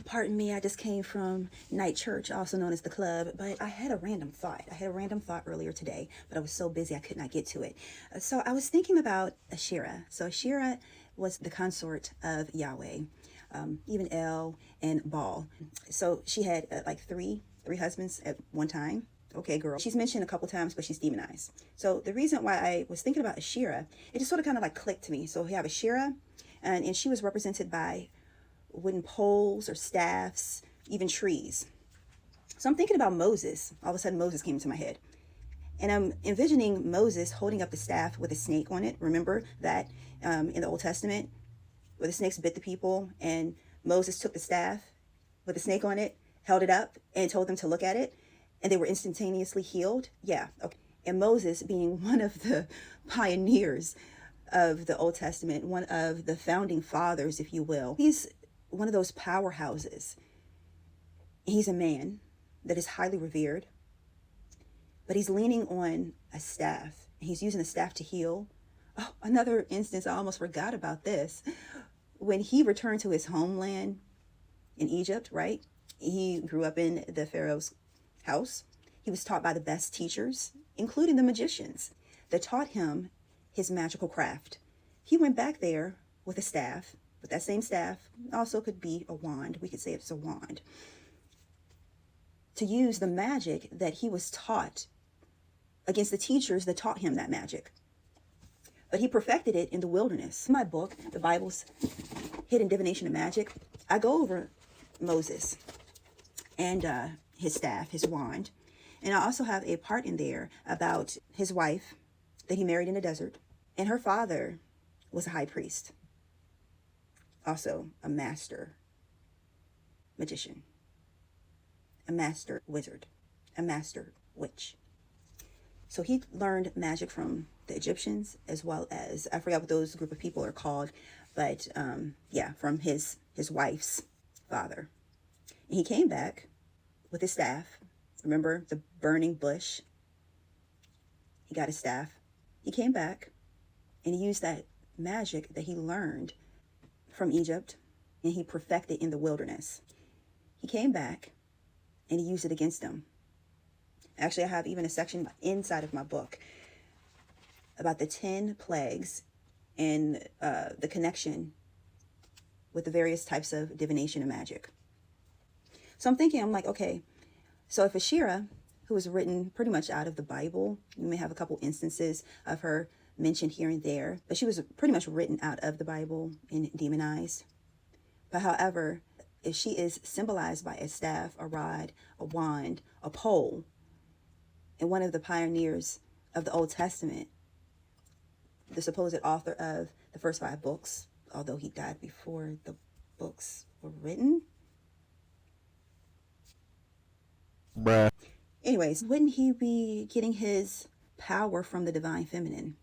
Pardon me, I just came from night church, also known as the club, but I had a random thought. Earlier today, but I was so busy I could not get to it. So I was thinking about 𝐴𝐻ERA. So 𝐴𝐻ERA was the consort of Yahweh, even El and Baal. So she had like three husbands at one time. Okay, girl. She's mentioned a couple times, but she's demonized. So the reason why I was thinking about 𝐴𝐻ERA, it just sort of kind of like clicked to me. So we have 𝐴𝐻ERA, and she was represented by wooden poles or staffs, even trees. So I'm thinking about Moses. All of a sudden, Moses came into my head. And I'm envisioning Moses holding up the staff with a snake on it. Remember that in the Old Testament, where the snakes bit the people, and Moses took the staff with the snake on it, held it up, and told them to look at it, and they were instantaneously healed? Yeah, okay. And Moses, being one of the pioneers of the Old Testament, one of the founding fathers, if you will, he's one of those powerhouses. He's a man that is highly revered, but he's leaning on a staff. He's using a staff to heal. Oh, another instance, I almost forgot about this. When he returned to his homeland in Egypt, right? He grew up in the Pharaoh's house. He was taught by the best teachers, including the magicians, that taught him his magical craft. He went back there with a staff, but that same staff also could be a wand. We could say it's a wand, to use the magic that he was taught against the teachers that taught him that magic. But he perfected it in the wilderness. In my book, the Bible's Hidden Divination of Magic, I go over Moses and his staff, his wand. And I also have a part in there about his wife that he married in the desert. And her father was a high priest, also a master magician, a master wizard, a master witch. So he learned magic from the Egyptians, as well as, I forgot what those group of people are called, but from his wife's father. And he came back with his staff. Remember the burning bush? He got his staff. He came back and he used that magic that he learned from Egypt, and he perfected in the wilderness. He came back and he used it against them. Actually, I have even a section inside of my book about the 10 plagues and the connection with the various types of divination and magic. So I'm like, okay, so if 𝐴𝐻ERA, who was written pretty much out of the Bible, you may have a couple instances of her mentioned here and there, but she was pretty much written out of the Bible and demonized. But however, if she is symbolized by a staff, a rod, a wand, a pole, and one of the pioneers of the Old Testament, the supposed author of the first 5 books, although he died before the books were written. Bruh. Anyways, wouldn't he be getting his power from the divine feminine?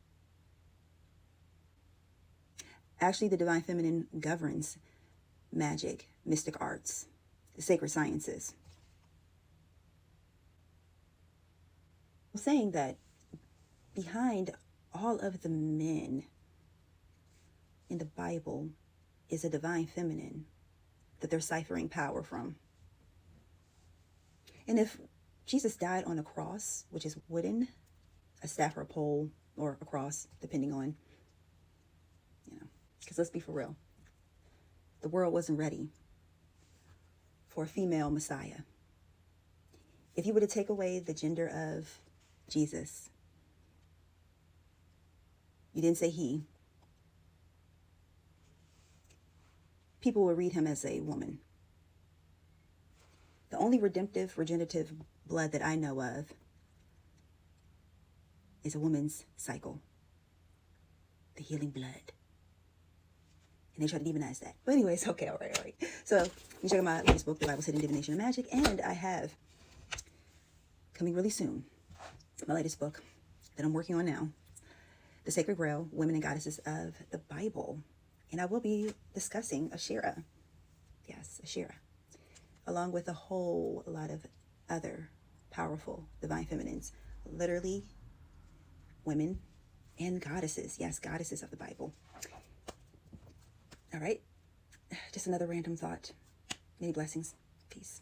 Actually, the divine feminine governs magic, mystic arts, the sacred sciences. I'm saying that behind all of the men in the Bible is a divine feminine that they're ciphering power from. And if Jesus died on a cross, which is wooden, a staff or a pole or a cross, depending on, because let's be for real, the world wasn't ready for a female Messiah. If you were to take away the gender of Jesus, you didn't say he, people will read him as a woman. The only redemptive, regenerative blood that I know of is a woman's cycle, the healing blood. And they try to demonize that. But anyways, okay, all right. So you check out my latest book, The Bible's Hidden Divination of Magic, and I have, coming really soon, my latest book that I'm working on now, The Sacred Grail, Women and Goddesses of the Bible. And I will be discussing 𝐴𝐻ERA. Yes, 𝐴𝐻ERA. Along with a whole lot of other powerful divine feminines. Literally, women and goddesses. Yes, goddesses of the Bible. All right. Just another random thought. Many blessings. Peace.